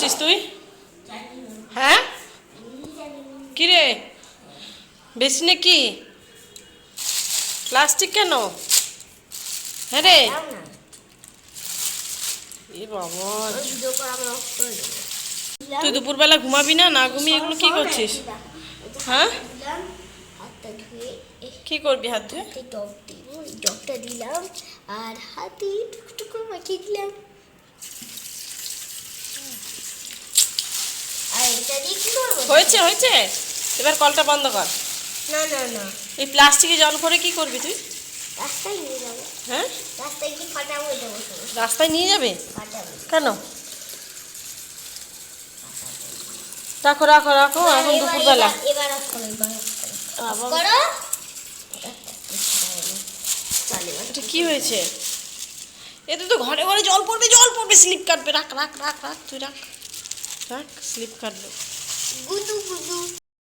করছিস তুই? হ্যাঁ কি রে বেসিনে কি প্লাস্টিক কেন? হ্যাঁ রে এ বাবা তুই দুপুরবেলা ঘুমাবি না? না ঘুমিয়ে এগুলো কি করছিস? হ্যাঁ কি করবি হাত ধুয়ে? ডবটা দিলাম আর হাতে টুকটুকু মাখিয়ে দিলাম। আর এটা দিয়ে কি করবো? হয়েছে হয়েছে, এবার কলটা বন্ধ কর। না না না, এই প্লাস্টিকে জল ভরে কি করবি তুই? রাস্তায় নিয়ে যাবো। হ্যাঁ রাস্তায় কি ফাটাবো? দেবো রাস্তায় নিয়ে যাবে? ফাটাবো। কেন? রাখো রাখো রাখো, এখন দুপুরবেলা। এবার অফ করো, এবার অফ করো। অফ আবার- করো। এটা কি হয়েছে? এতে তো ঘরে ঘরে জল পড়বে, জল পড়বে, স্লিপ কাটবে। রাখ রাখ রাখ রাখ, তুই রাখ রাখ, স্লিপ কাটবে। গুদু গুদু